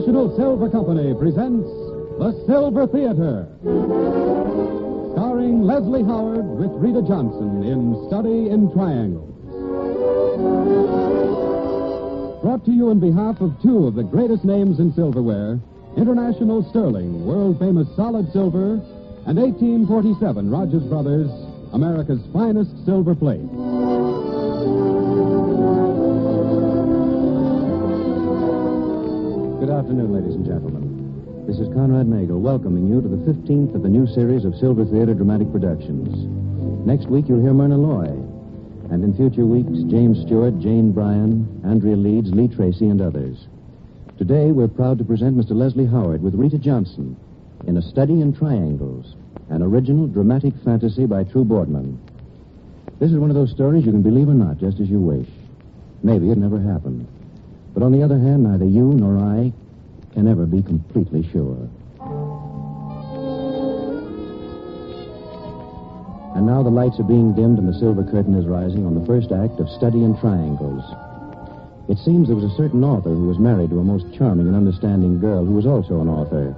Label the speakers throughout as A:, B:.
A: National Silver Company presents The Silver Theater, starring Leslie Howard with Rita Johnson in Study in Triangles. Brought to you on behalf of two of the greatest names in silverware, International Sterling, world-famous solid silver, and 1847 Rogers Brothers, America's finest silver plate.
B: Good afternoon, ladies and gentlemen. This is Conrad Nagel welcoming you to the 15th of the new series of Silver Theater Dramatic Productions. Next week, you'll hear Myrna Loy. And in future weeks, James Stewart, Jane Bryan, Andrea Leeds, Lee Tracy, and others. Today, we're proud to present Mr. Leslie Howard with Rita Johnson in A Study in Triangles, an original dramatic fantasy by True Boardman. This is one of those stories you can believe or not, just as you wish. Maybe it never happened. But on the other hand, neither you nor I can ever be completely sure. And now the lights are being dimmed and the silver curtain is rising on the first act of Study in Triangles. It seems there was a certain author who was married to a most charming and understanding girl who was also an author.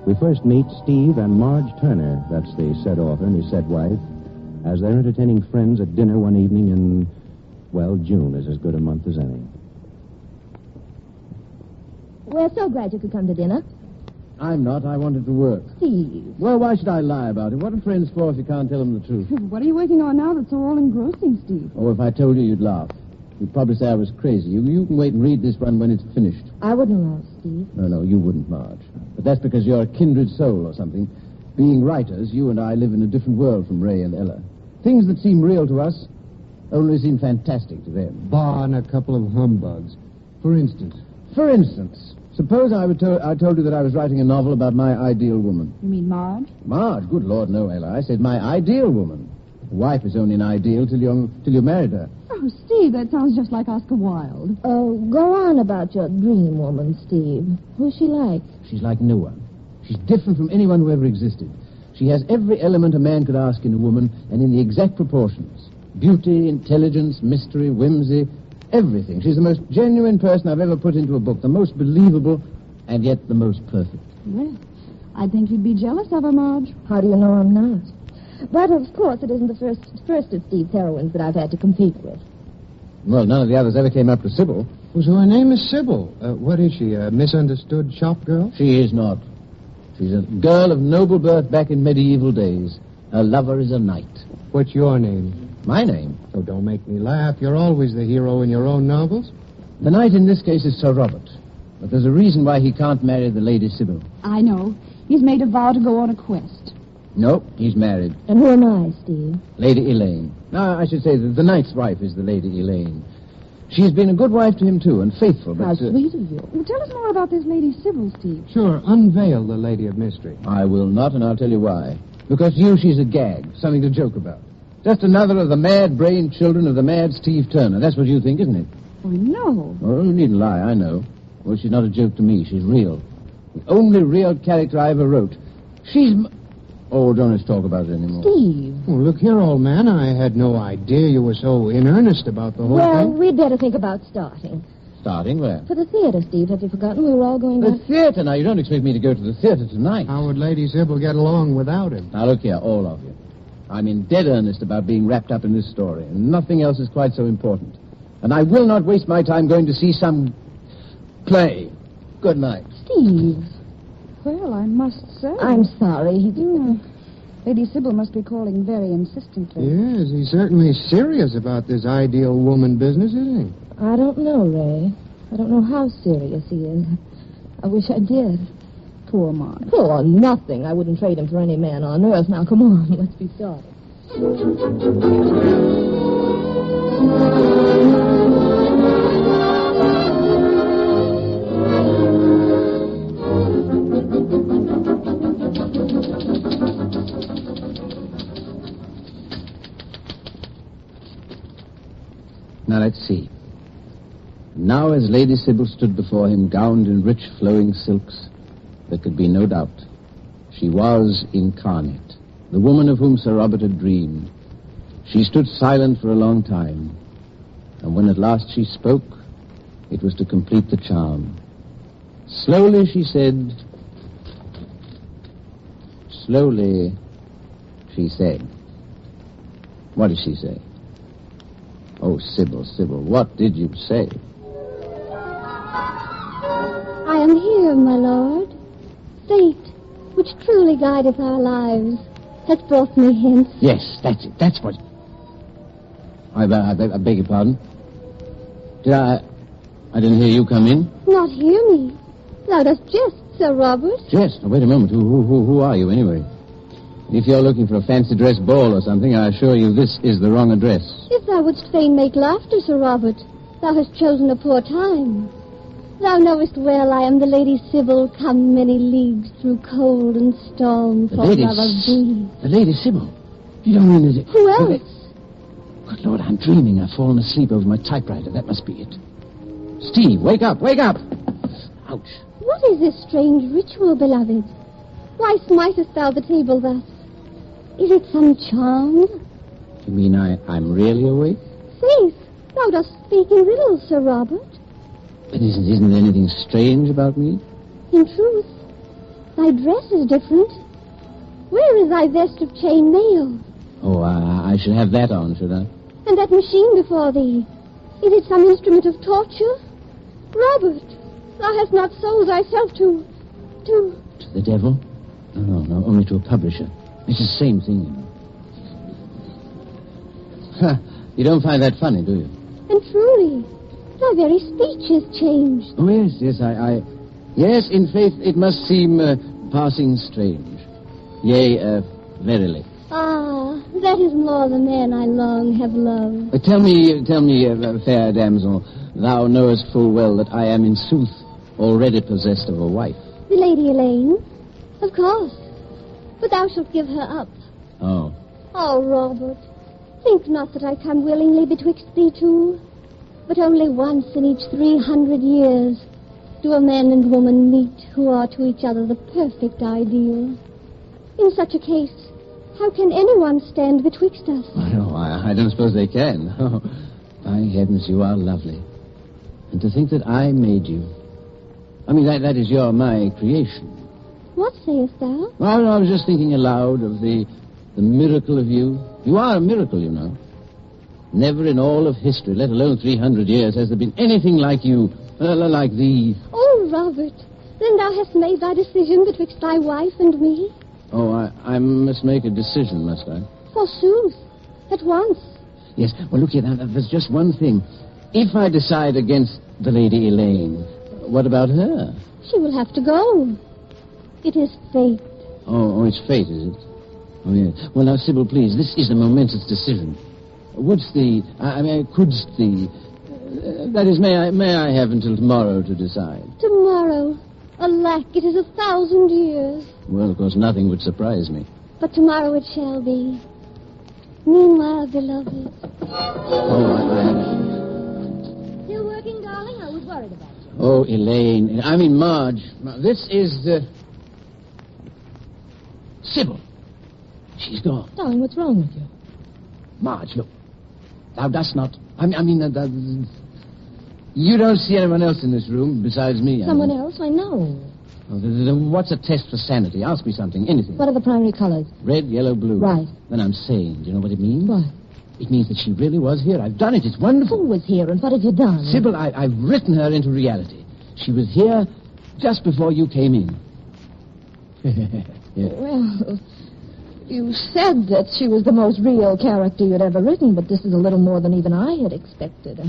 B: We first meet Steve and Marge Turner, that's the said author and his said wife, as they're entertaining friends at dinner one evening in, well, June is as good a month as any.
C: We're so glad you could come to dinner.
D: I'm not. I wanted to work.
C: Steve.
D: Well, why should I lie about it? What are friends for if you can't tell them the truth?
E: What are you working on now that's so all-engrossing, Steve?
D: Oh, if I told you, you'd laugh. You'd probably say I was crazy. You can wait and read this one when it's finished.
C: I wouldn't laugh, Steve.
D: No, you wouldn't, Marge. But that's because you're a kindred soul or something. Being writers, you and I live in a different world from Ray and Ella. Things that seem real to us only seem fantastic to them.
F: Bar and a couple of humbugs. For instance,
D: suppose I told you that I was writing a novel about my ideal woman.
E: You mean Marge?
D: Marge? Good Lord, no, Ella. I said my ideal woman. A wife is only an ideal till you married her.
E: Oh, Steve, that sounds just like Oscar Wilde.
C: Oh, go on about your dream woman, Steve. Who's she like?
D: She's like no one. She's different from anyone who ever existed. She has every element a man could ask in a woman, and in the exact proportions. Beauty, intelligence, mystery, whimsy, everything. She's the most genuine person I've ever put into a book, the most believable, and yet the most perfect.
E: Well, I think you'd be jealous of her, Marge.
C: How do you know I'm not? But, of course, it isn't the first of Steve's heroines that I've had to compete with.
D: Well, none of the others ever came up to Sybil.
F: well, so her name is Sybil. What is she, a misunderstood shop girl?
D: She is not. She's a girl of noble birth back in medieval days. Her lover is a knight.
F: What's your name?
D: My name?
F: Oh, don't make me laugh. You're always the hero in your own novels.
D: The knight in this case is Sir Robert. But there's a reason why he can't marry the Lady Sybil.
E: I know. He's made a vow to go on a quest.
D: No, he's married.
C: And who am I, Steve?
D: Lady Elaine. No, I should say that the knight's wife is the Lady Elaine. She's been a good wife to him, too, and faithful, but...
C: How sweet of you.
E: Well, tell us more about this Lady Sybil, Steve.
F: Sure, unveil the Lady of Mystery.
D: I will not, and I'll tell you why. Because to you, she's a gag, something to joke about. Just another of the mad-brained children of the mad Steve Turner. That's what you think, isn't it?
E: Oh, no.
D: Oh, you needn't lie, I know. Well, she's not a joke to me. She's real. The only real character I ever wrote. She's... Oh, don't let's talk about it anymore.
C: Steve.
F: Oh, look here, old man. I had no idea you were so in earnest about the whole
C: Well,
F: thing.
C: we'd better think about starting.
D: Starting where?
C: For the theater, Steve. Have you forgotten we were all going
D: The
C: to...
D: theater. Now, you don't expect me to go to the theater tonight.
F: How would Lady Sybil get along without him?
D: Now, look here, all of you. I'm in dead earnest about being wrapped up in this story, and nothing else is quite so important. And I will not waste my time going to see some play. Good night.
C: Steve.
E: Well, I must say...
C: I'm sorry.
E: Lady Sybil must be calling very insistently.
F: Yes, he's certainly serious about this ideal woman business, isn't he?
C: I don't know, Ray. I don't know how serious he is. I wish I did.
E: Poor Marge.
C: Poor nothing. I wouldn't trade him for any man on earth. Now, come on. Let's be started.
D: Now, let's see. Now, as Lady Sybil stood before him, gowned in rich flowing silks, there could be no doubt. She was incarnate, the woman of whom Sir Robert had dreamed. She stood silent for a long time, and when at last she spoke, it was to complete the charm. Slowly, she said. Slowly, she said. What did she say? Oh, Sybil, what did you say?
C: I am here, my lord. Fate, which truly guideth our lives, has brought me hence.
D: Yes, that's it. That's what... I beg your pardon. I didn't hear you come in.
C: Not hear me. Thou dost jest, Sir Robert.
D: Jest? Now, wait a moment. Who are you, anyway? If you're looking for a fancy dress ball or something, I assure you this is the wrong address.
C: If thou wouldst fain make laughter, Sir Robert, thou hast chosen a poor time. Thou knowest well I am the Lady Sybil, come many leagues through cold and storm for love of thee.
D: The Lady Sybil? You don't mean that...
C: Who else?
D: Good Lord, I'm dreaming. I've fallen asleep over my typewriter. That must be it. Steve, wake up, wake up! Ouch.
C: What is this strange ritual, beloved? Why smitest thou the table thus? Is it some charm?
D: You mean I'm really awake?
C: Faith, thou dost speak in riddles, Sir Robert.
D: But isn't there anything strange about me?
C: In truth, thy dress is different. Where is thy vest of chain mail?
D: Oh, I should have that on, should I?
C: And that machine before thee, is it some instrument of torture? Robert, thou hast not sold thyself to...
D: To the devil? No, only to a publisher. It's the same thing, you know. You don't find that funny, do you?
C: And truly, thy very speech is changed.
D: Oh, yes, I... Yes, in faith, it must seem passing strange. Yea, verily.
C: Ah, that is more the man I long have loved.
D: Tell me, fair damsel, thou knowest full well that I am in sooth already possessed of a wife.
C: The Lady Elaine? Of course. But thou shalt give her up.
D: Oh.
C: Oh, Robert, think not that I come willingly betwixt thee two. But only once in each 300 years do a man and woman meet who are to each other the perfect ideal. In such a case, how can anyone stand betwixt us?
D: Oh, I don't suppose they can. Oh, by heavens, you are lovely. And to think that I made you. I mean, that is my creation.
C: What sayest thou?
D: Well, I was just thinking aloud of the miracle of you. You are a miracle, you know. Never in all of history, let alone 300 years, has there been anything like you, like thee.
C: Oh, Robert, then thou hast made thy decision betwixt thy wife and me?
D: Oh, I must make a decision, must I?
C: Forsooth, at once.
D: Yes, well, look here, now, there's just one thing. If I decide against the Lady Elaine, what about her?
C: She will have to go. It is fate.
D: Oh, it's fate, is it? Oh, yes. Well, now, Sybil, please, this is a momentous decision. Couldst thee... that is, may I have until tomorrow to decide?
C: Tomorrow? Alack, it is 1,000 years.
D: Well, of course, nothing would surprise me.
C: But tomorrow it shall be. Meanwhile, beloved...
D: Oh,
C: Still working, darling? I was worried about you.
D: Oh, Elaine. I mean, Marge. This is the... Sybil. She's gone.
E: Darling, what's wrong with you?
D: Marge, look. Thou dost not... You don't see anyone else in this room besides me.
E: Someone else? I know.
D: Oh, what's a test for sanity? Ask me something, anything.
E: What are the primary colors?
D: Red, yellow, blue.
E: Right.
D: Then I'm sane. Do you know what it means?
E: What?
D: It means that she really was here. I've done it. It's wonderful.
E: Who was here and what have you done?
D: Sybil, I've written her into reality. She was here just before you came in. Yeah.
E: Well, you said that she was the most real character you'd ever written, but this is a little more than even I had expected.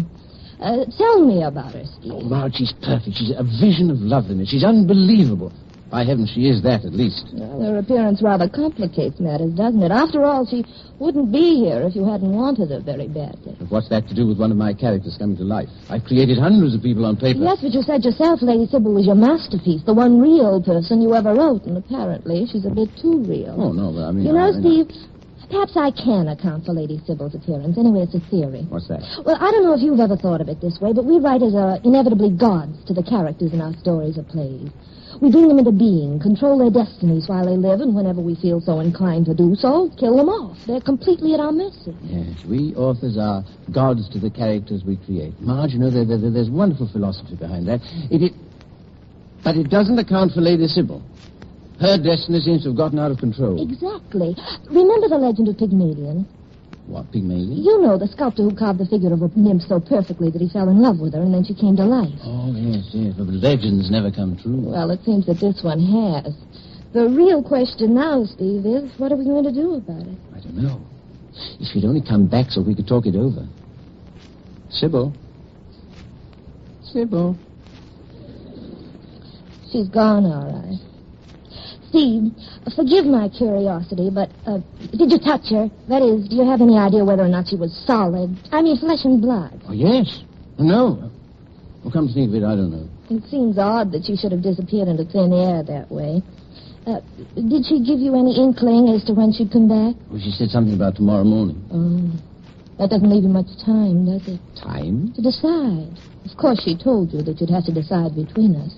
E: Tell me about her, Steve.
D: Oh, Marge, she's perfect. She's a vision of loveliness. She's unbelievable. By heaven, she is that, at least.
E: Well, her appearance rather complicates matters, doesn't it? After all, she wouldn't be here if you hadn't wanted her very badly.
D: But what's that to do with one of my characters coming to life? I've created hundreds of people on paper.
E: Yes, but you said yourself Lady Sybil was your masterpiece, the one real person you ever wrote, and apparently she's a bit too real.
D: Oh, no, but I mean...
E: You know, Steve, perhaps I can account for Lady Sybil's appearance. Anyway, it's a theory.
D: What's that?
E: Well, I don't know if you've ever thought of it this way, but we writers are inevitably gods to the characters in our stories or plays. We bring them into being, control their destinies while they live, and whenever we feel so inclined to do so, kill them off. They're completely at our mercy.
D: Yes, we authors are gods to the characters we create. Marge, you know, there's wonderful philosophy behind that. But it doesn't account for Lady Sybil. Her destiny seems to have gotten out of control.
E: Exactly. Remember the legend of Pygmalion?
D: What, Pygmalion?
E: You know, the sculptor who carved the figure of a nymph so perfectly that he fell in love with her and then she came to life.
D: Oh, yes. But legends never come true.
E: Well, it seems that this one has. The real question now, Steve, is what are we going to do about it?
D: I don't know. If she'd only come back so we could talk it over. Sybil. Sybil.
E: She's gone, all right. Steve, forgive my curiosity, but did you touch her? That is, do you have any idea whether or not she was solid? I mean, flesh and blood.
D: Oh, yes. No. Well, come to think of it, I don't know.
E: It seems odd that she should have disappeared into thin air that way. Did she give you any inkling as to when she'd come back?
D: Well, she said something about tomorrow morning.
E: Oh, that doesn't leave you much time, does it?
D: Time?
E: To decide. Of course, she told you that you'd have to decide between us.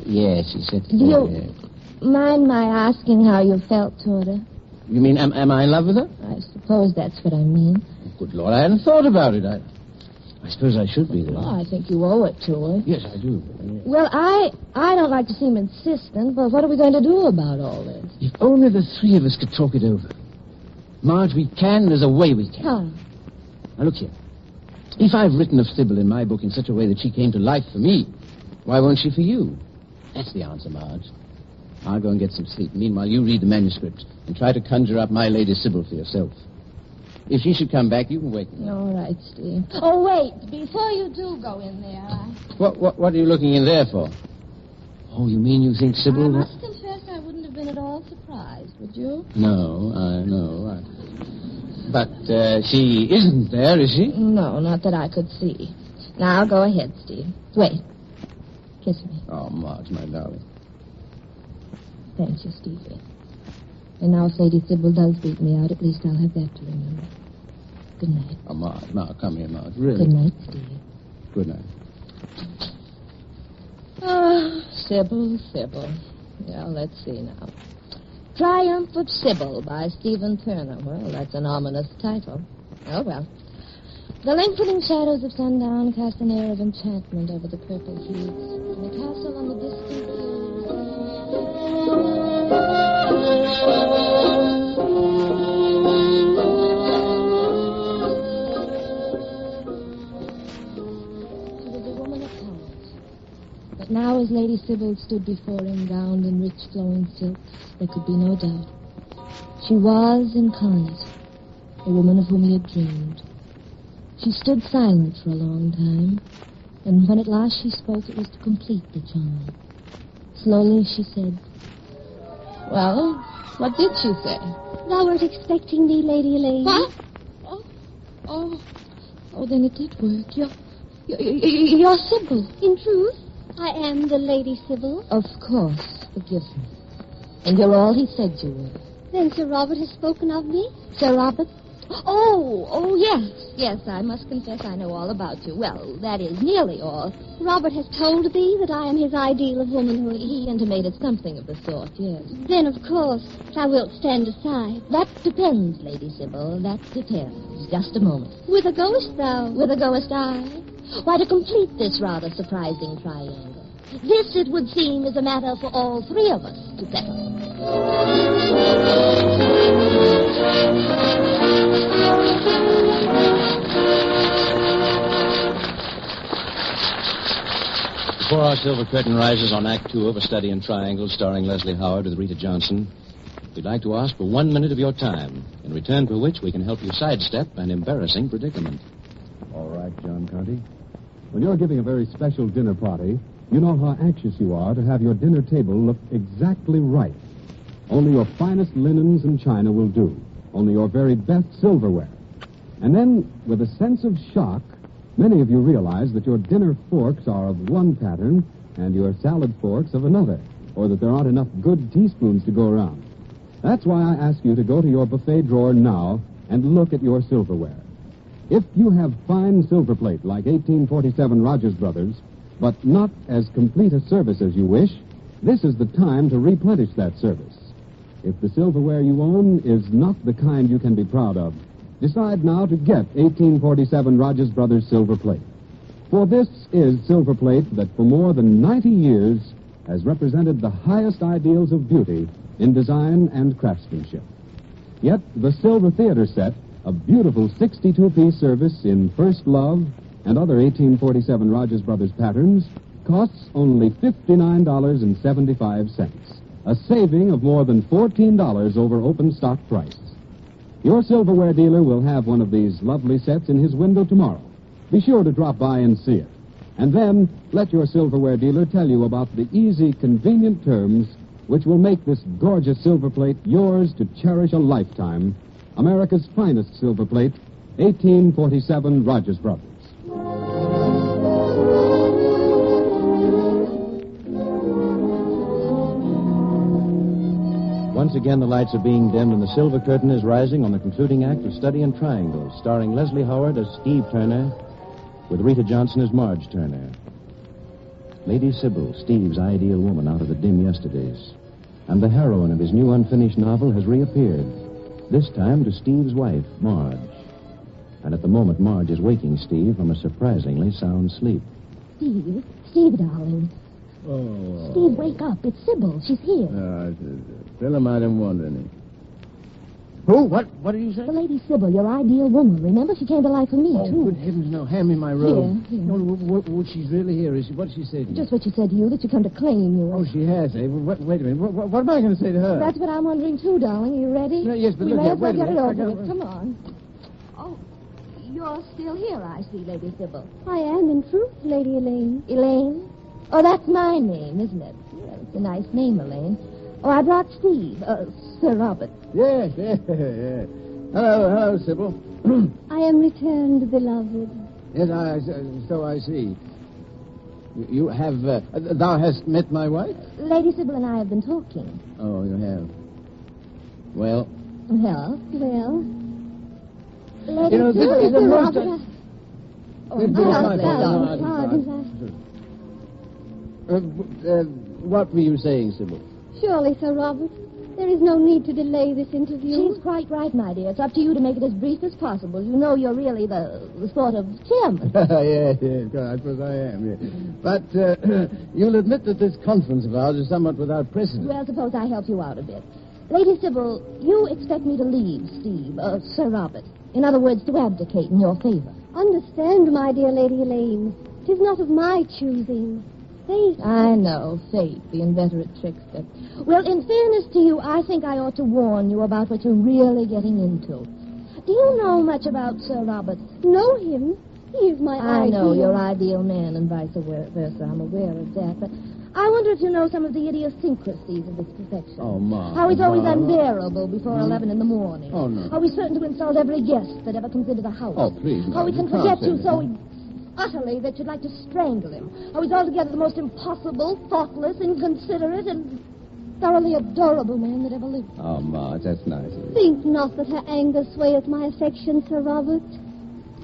D: Yes, she said...
E: Do you mind my asking how you felt toward her?
D: You mean, am I in love with her?
E: I suppose that's what I mean.
D: Oh, good Lord, I hadn't thought about it. I suppose I should be, though.
E: Oh, I think you owe it to her.
D: Yes, I do.
E: Well, I don't like to seem insistent, but what are we going to do about all this?
D: If only the three of us could talk it over. Marge, we can. There's a way we can.
E: How?
D: Now, look here. If I've written of Sybil in my book in such a way that she came to life for me, why won't she for you? That's the answer, Marge. I'll go and get some sleep. Meanwhile, you read the manuscript and try to conjure up my Lady Sybil for yourself. If she should come back, you can wake me.
E: All right, Steve. Oh, wait. Before you do go in there,
D: What are you looking in there for? Oh, you mean you think Sybil...
E: I must confess I wouldn't have been at all surprised, would you?
D: No, I know. But she isn't there, is she?
E: No, not that I could see. Now, go ahead, Steve. Wait. Kiss me.
D: Oh, Marge, my darling.
E: Thank you, Stevie. And now if Lady Sybil does beat me out, at least I'll have that to remember. Good night.
D: Oh, Marge, now, come here, Marge. Really?
E: Good night, Steve.
D: Good night.
E: Ah, Sybil. Well, let's see now. Triumph of Sybil by Stephen Turner. Well, that's an ominous title. Oh, well. The lengthening shadows of sundown cast an air of enchantment over the purple heaths, and the castle on the distant She was a woman of parts. But now, as Lady Sybil stood before him, gowned in rich flowing silks, there could be no doubt. She was incarnate, a woman of whom he had dreamed. She stood silent for a long time, and when at last she spoke, it was to complete the charm. Slowly she said, "Well, what did she say?"
C: Thou wert expecting me, Lady Elaine.
E: What? Oh, then it did work. You're Sybil.
C: In truth, I am the Lady Sybil.
E: Of course. Forgive me. And you're all he said you were.
C: Then Sir Robert has spoken of me?
E: Sir Robert? Oh, yes. Yes, I must confess I know all about you. Well, that is nearly all.
C: Robert has told thee that I am his ideal of womanhood.
E: He intimated something of the sort, yes.
C: Then, of course, thou wilt stand aside.
E: That depends, Lady Sybil. That depends. Just a moment.
C: Whither goest thou?
E: Whither goest I? Why, to complete this rather surprising triangle. This, it would seem, is a matter for all three of us to settle.
B: Before our silver curtain rises on Act 2 of A Study in Triangles, starring Leslie Howard with Rita Johnson, we'd like to ask for 1 minute of your time, in return for which we can help you sidestep an embarrassing predicament.
A: All right, John Conti. When you're giving a very special dinner party, you know how anxious you are to have your dinner table look exactly right. Only your finest linens and china will do. Only your very best silverware. And then, with a sense of shock, many of you realize that your dinner forks are of one pattern and your salad forks of another, or that there aren't enough good teaspoons to go around. That's why I ask you to go to your buffet drawer now and look at your silverware. If you have fine silver plate like 1847 Rogers Brothers, but not as complete a service as you wish, this is the time to replenish that service. If the silverware you own is not the kind you can be proud of, decide now to get 1847 Rogers Brothers silver plate. For this is silver plate that for more than 90 years has represented the highest ideals of beauty in design and craftsmanship. Yet the Silver Theater set, a beautiful 62-piece service in First Love and other 1847 Rogers Brothers patterns, costs only $59.75, a saving of more than $14 over open stock price. Your Silverware dealer will have one of these lovely sets in his window tomorrow. Be sure to drop by and see it. And then let your Silverware dealer tell you about the easy, convenient terms which will make this gorgeous silver plate yours to cherish a lifetime. America's finest silver plate, 1847 Rogers Brothers.
B: Once again, the lights are being dimmed and the silver curtain is rising on the concluding act of Study in Triangles, starring Leslie Howard as Steve Turner, with Rita Johnson as Marge Turner. Lady Sybil, Steve's ideal woman out of the dim yesterdays. And the heroine of his new unfinished novel has reappeared, this time to Steve's wife, Marge. And at the moment, Marge is waking Steve from a surprisingly sound sleep.
E: Steve, darling.
D: Oh.
E: Steve, wake up. It's Sybil. She's here.
D: Tell him I didn't want any. Who? What did you say?
E: The Lady Sybil, your ideal woman. Remember, she came to life for me, too.
D: Good heavens, no. Hand me my robe.
E: Here.
D: No, she's really here. What did she say to you?
E: Just what she said to you, that you come to claim you.
D: Oh, she has, eh? Wait a minute. What am I going to say to her?
E: That's what I'm wondering, too, darling. Are you ready?
D: No, yes, but
E: we
D: look
E: may
D: here,
E: as well
D: wait a
E: get it
D: minute.
E: over with. Come on. Oh, you're still here, I see, Lady Sybil.
C: I am, in truth, Lady Elaine.
E: Elaine? Oh, that's my name, isn't it? Well, it's a nice name, Elaine. Oh, I brought Steve, Sir Robert.
D: Yes. Hello, Sybil.
C: I am returned, beloved.
D: Yes, so I see. You have, thou hast met my wife?
E: Lady Sybil and I have been talking.
D: Oh, you have. Well?
E: Well?
C: Lady
D: You know, this is the
C: Sir
D: most...
C: Robert,
D: What were you saying, Sybil?
C: Surely, Sir Robert, there is no need to delay this interview.
E: She's quite right, my dear. It's up to you to make it as brief as possible. You know you're really the sort of chairman.
D: yes, I suppose I am, yes. But you'll admit that this conference of ours is somewhat without precedent.
E: Well, suppose I help you out a bit. Lady Sybil, you expect me to leave Steve, Sir Robert. In other words, to abdicate in your favor.
C: Understand, my dear Lady Elaine, 'tis not of my choosing. Fate.
E: I know, fate, the inveterate trickster. Well, in fairness to you, I think I ought to warn you about what you're really getting into. Do you know much about Sir Robert?
C: Know him? He is my
E: I know,
C: ideal.
E: your ideal man, and vice versa. I'm aware of that, but I wonder if you know some of the idiosyncrasies of his profession.
D: Oh, Ma.
E: How he's always
D: Ma.
E: unbearable before 11 in the morning.
D: Oh, no.
E: How he's certain to insult every guest that ever comes into the house.
D: Oh, please, no.
E: How he can
D: You can't
E: forget
D: say
E: you
D: that.
E: so utterly that you'd like to strangle him. How he's altogether the most impossible, thoughtless, inconsiderate, and thoroughly adorable man that ever lived.
D: Oh, Ma, that's nice of you.
C: Think not that her anger swayeth my affection, Sir Robert.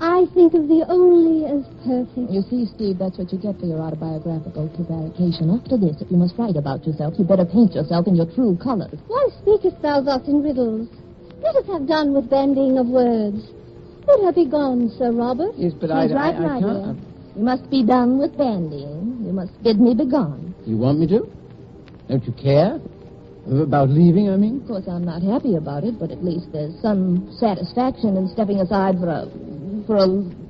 C: I think of thee only as perfect.
E: You see, Steve, that's what you get for your autobiographical prevarication. After this, if you must write about yourself, you better paint yourself in your true colors.
C: Why speakest thou thus in riddles? Let us have done with bandying of words. Let her be gone, Sir Robert.
D: Yes, but
E: She's right,
D: I
E: my
D: can't.
E: dear. You must be done with bandying. You must bid me begone.
D: You want me to? Don't you care? About leaving, I mean?
E: Of course, I'm not happy about it, but at least there's some satisfaction in stepping aside for a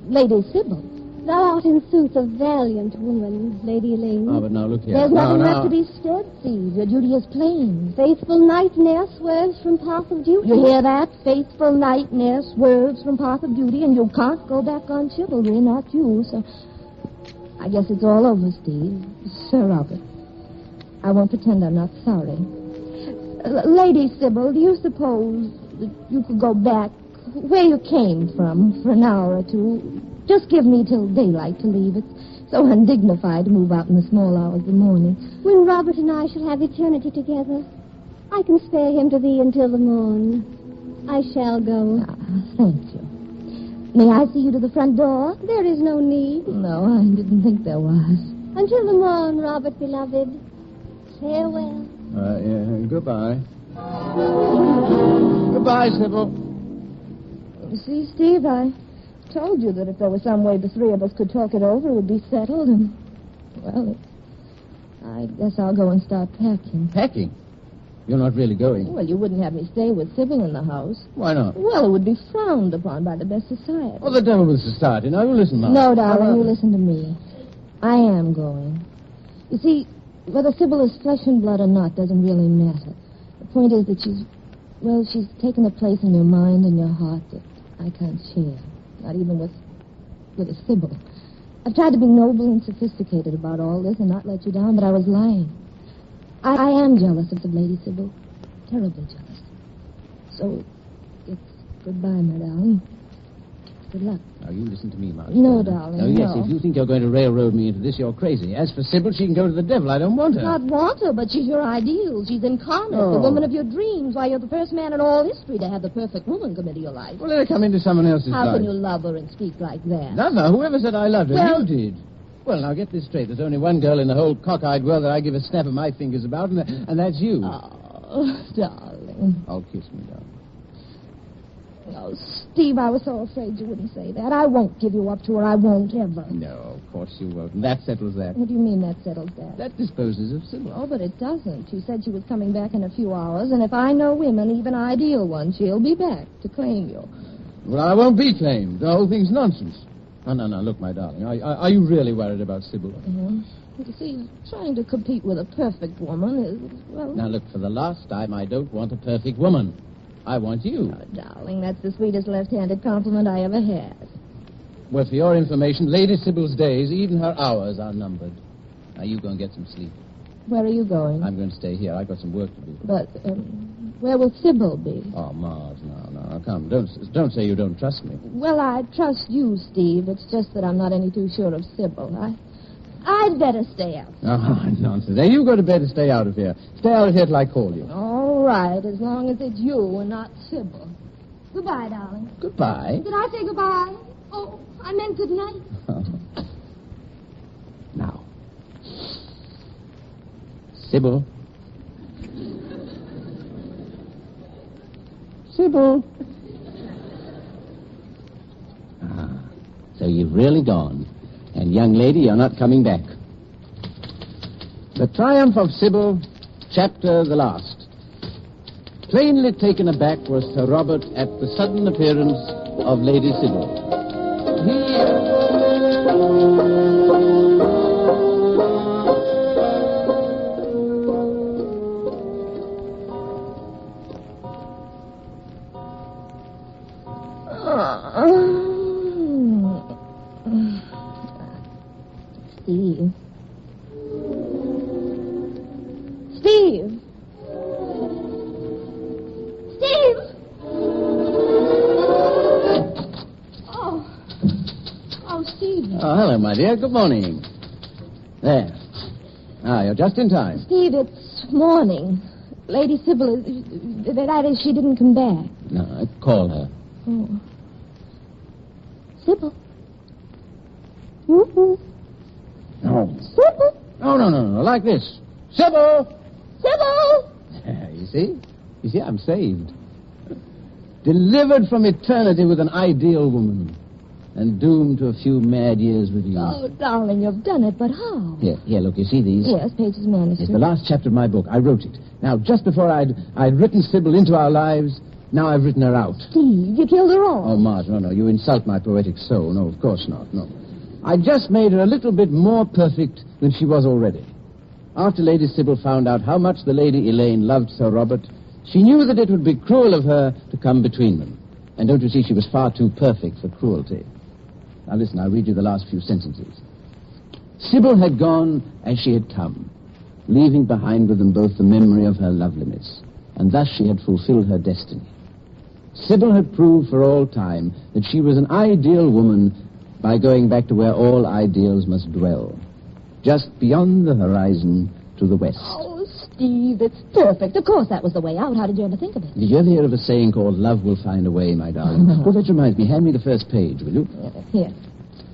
E: Lady Sybil.
C: Thou art in sooth a valiant woman, Lady Elaine.
D: Oh, but now look here.
E: There's nothing
D: No,
E: left to be said, Steve. Your duty is plain.
C: Faithful knight ne'er swerves from path of duty.
E: You hear that? Faithful knight ne'er swerves from path of duty, and you can't go back on chivalry, not you. So I guess it's all over, Steve. Sir Robert. I won't pretend I'm not sorry. Lady Sybil, do you suppose that you could go back where you came from for an hour or two? Just give me till daylight to leave. It's so undignified to move out in the small hours of the morning.
C: When Robert and I shall have eternity together, I can spare him to thee until the morn. I shall go.
E: Ah, thank you. May I see you to the front door?
C: There is no need.
E: No, I didn't think there was.
C: Until the morn, Robert, beloved. Farewell.
D: Goodbye. Goodbye, Sybil.
E: You see, Steve, I told you that if there was some way the three of us could talk it over, it would be settled. And, well, I guess I'll go and start packing.
D: Packing? You're not really going?
E: Well, you wouldn't have me stay with Sybil in the house.
D: Why not?
E: Well, it would be frowned upon by the best society.
D: Oh, the devil with society. Now, you listen, Mom.
E: No, darling, you listen to me. I am going. You see, whether Sybil is flesh and blood or not doesn't really matter. The point is that she's taken a place in your mind and your heart that I can't share. Not even with a Sybil. I've tried to be noble and sophisticated about all this and not let you down, but I was lying. I am jealous of the Lady Sybil. Terribly jealous. So, it's goodbye, my darling. Good luck.
D: Now, you listen to me, Marge.
E: No, darling,
D: Oh, yes,
E: no.
D: if you think you're going to railroad me into this, you're crazy. As for Sybil, she can go to the devil. I don't want her.
E: Not want her, but she's your ideal. She's incarnate,
D: Oh.
E: the woman of your dreams. Why, you're the first man in all history to have the perfect woman come into your life.
D: Well, let her come into someone else's
E: How
D: life.
E: can you love her and speak like that?
D: No, whoever said I loved her?
E: Well-
D: You did. Well, now get this straight. There's only one girl in the whole cockeyed world that I give a snap of my fingers about, and that's you.
E: Oh, darling.
D: Oh, kiss me, darling.
E: Oh, Steve, I was so afraid you wouldn't say that. I won't give you up to her. I won't ever.
D: No, of course you won't. And that settles that.
E: What do you mean that settles that?
D: That disposes of Sybil.
E: Oh, but it doesn't. She said she was coming back in a few hours, and if I know women, even ideal ones, she'll be back to claim you.
D: Well, I won't be claimed. The whole thing's nonsense. No. Look, my darling, are you really worried about Sybil?
E: Mm-hmm. You see, trying to compete with a perfect woman is, well...
D: Now, look, for the last time, I don't want a perfect woman. I want you.
E: Oh, darling, that's the sweetest left-handed compliment I ever had.
D: Well, for your information, Lady Sybil's days, even her hours, are numbered. Now, you go and get some sleep.
E: Where are you going?
D: I'm going to stay here. I've got some work to do.
E: But, where will Sybil be?
D: Oh, Marge, no. Come, don't say you don't trust me.
E: Well, I trust you, Steve. It's just that I'm not any too sure of Sybil. I'd better stay out.
D: Oh, nonsense. Now, you go to bed and stay out of here. Stay out of here till I call you.
E: All right, as long as it's you and not Sybil. Goodbye, darling.
D: Goodbye.
C: Did I say goodbye? Oh, I meant good night.
D: Now. Sybil. Sybil. So you've really gone. And, young lady, you're not coming back. The Triumph of Sybil, chapter the last. Plainly taken aback was Sir Robert at the sudden appearance of Lady Sybil.
E: Steve. Steve!
C: Steve! Oh, Steve.
D: Oh, hello, my dear. Good morning. There. You're just in time.
E: Steve, it's morning. Lady Sybil that is, she didn't come back.
D: No, call her.
E: Oh. Sybil? Woo-hoo.
D: No.
E: Sybil?
D: No. Like this. Sybil!
E: Sybil!
D: You see, I'm saved. Delivered from eternity with an ideal woman. And doomed to a few mad years with you.
E: Oh, darling, you've done it, but how?
D: Here, look, you see these?
E: Yes, pages manuscript.
D: It's the last chapter of my book. I wrote it. Now, just before I'd written Sybil into our lives, now I've written her out.
E: Steve, you killed her all.
D: Oh, Marge, no, you insult my poetic soul. No, of course not, no. I just made her a little bit more perfect than she was already. After Lady Sybil found out how much the Lady Elaine loved Sir Robert, she knew that it would be cruel of her to come between them. And don't you see, she was far too perfect for cruelty. Now listen, I'll read you the last few sentences. Sybil had gone as she had come, leaving behind with them both the memory of her loveliness, and thus she had fulfilled her destiny. Sybil had proved for all time that she was an ideal woman by going back to where all ideals must dwell, just beyond the horizon to the west.
E: Oh, Steve, it's perfect. Of course that was the way out. How did you ever think of it?
D: Did you ever hear of a saying called love will find a way, my darling? Well, that reminds me. Hand me the first page, will you?
E: Here.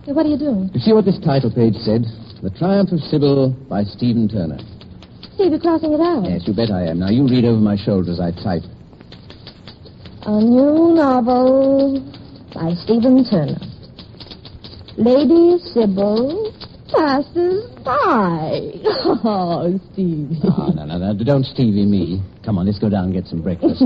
E: Hey, what are you doing?
D: You see what this title page said? The Triumph of Sybil by Stephen Turner.
E: Steve, you're crossing it out.
D: Yes, you bet I am. Now, you read over my shoulder as I type.
E: A new novel by Stephen Turner. Lady Sybil Passers-by. Oh, Stevie.
D: Oh, no. Don't Stevie me. Come on, let's go down and get some breakfast.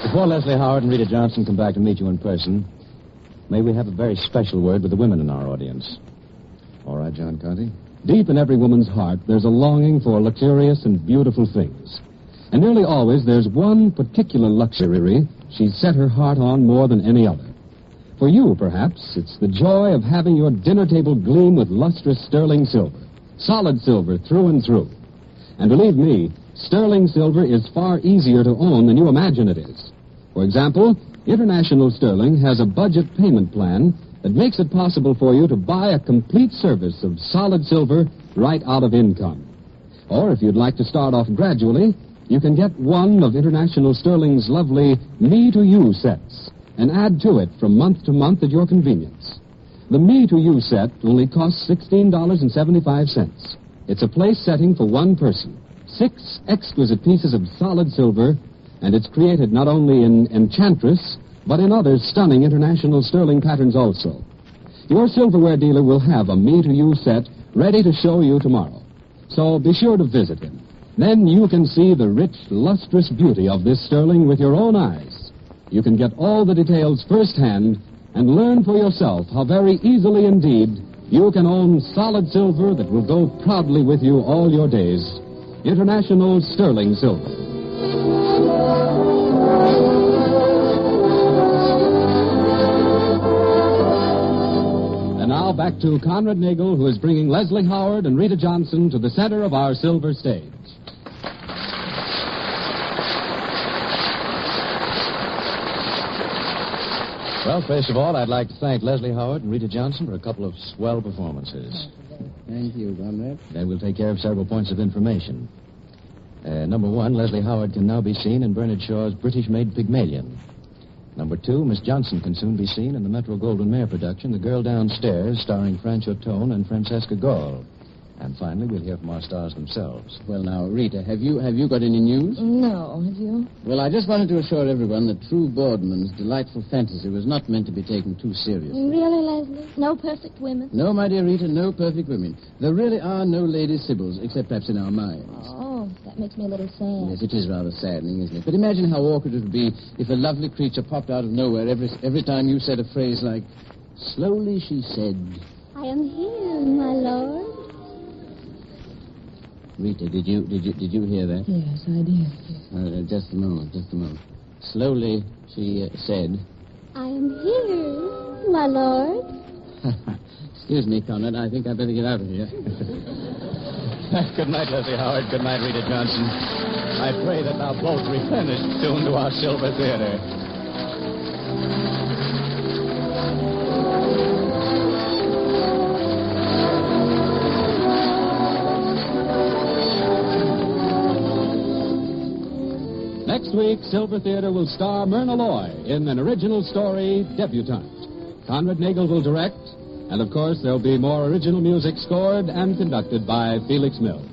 B: Before Leslie Howard and Rita Johnson come back to meet you in person, may we have a very special word with the women in our audience. All right, John Conte.
A: Deep in every woman's heart, there's a longing for luxurious and beautiful things. And nearly always, there's one particular luxury she's set her heart on more than any other. For you, perhaps, it's the joy of having your dinner table gleam with lustrous sterling silver. Solid silver through and through. And believe me, sterling silver is far easier to own than you imagine it is. For example, International Sterling has a budget payment plan that makes it possible for you to buy a complete service of solid silver right out of income. Or if you'd like to start off gradually, you can get one of International Sterling's lovely Me-to-You sets and add to it from month to month at your convenience. The Me-to-You set only costs $16.75. It's a place setting for one person. 6 exquisite pieces of solid silver, and it's created not only in Enchantress, but in other stunning International Sterling patterns also. Your silverware dealer will have a Me-to-You set ready to show you tomorrow. So be sure to visit him. Then you can see the rich, lustrous beauty of this sterling with your own eyes. You can get all the details firsthand and learn for yourself how very easily indeed you can own solid silver that will go proudly with you all your days. International Sterling Silver. And now back to Conrad Nagel, who is bringing Leslie Howard and Rita Johnson to the center of our silver stage.
B: Well, first of all, I'd like to thank Leslie Howard and Rita Johnson for a couple of swell performances.
D: Thank you, Conrad.
B: Then we'll take care of several points of information. Number 1, Leslie Howard can now be seen in Bernard Shaw's British-made Pygmalion. Number 2, Miss Johnson can soon be seen in the Metro-Goldwyn-Mayer production, The Girl Downstairs, starring Francho Tone and Francesca Gall. And finally, we'll hear from our stars themselves.
D: Well, now, Rita, have you got any news?
E: No, have you?
D: Well, I just wanted to assure everyone that True Boardman's delightful fantasy was not meant to be taken too seriously.
C: Really, Leslie? No perfect women?
D: No, my dear Rita, no perfect women. There really are no Lady Sybils, except perhaps in our minds.
E: Oh, that makes me a little sad.
D: Yes, it is rather saddening, isn't it? But imagine how awkward it would be if a lovely creature popped out of nowhere every time you said a phrase like, slowly she said...
C: I am here, my lord.
D: Rita, did you hear that?
E: Yes, I did.
D: Just a moment. Slowly, she said...
C: I am here, my lord.
D: Excuse me, Conrad. I think I'd better get out of here.
B: Good night, Leslie Howard. Good night, Rita Johnson. I pray that thou both replenish soon to our Silver Theater.
A: Next week, Silver Theater will star Myrna Loy in an original story, Debutante. Conrad Nagel will direct, and of course, there'll be more original music scored and conducted by Felix Mills.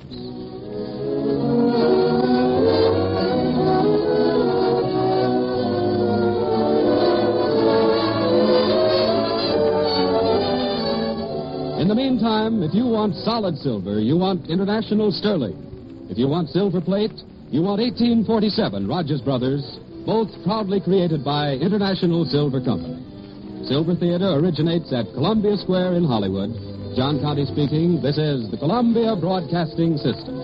A: In the meantime, if you want solid silver, you want International Sterling. If you want silver plate, you want 1847 Rogers Brothers, both proudly created by International Silver Company. Silver Theater originates at Columbia Square in Hollywood. John Conte speaking. This is the Columbia Broadcasting System.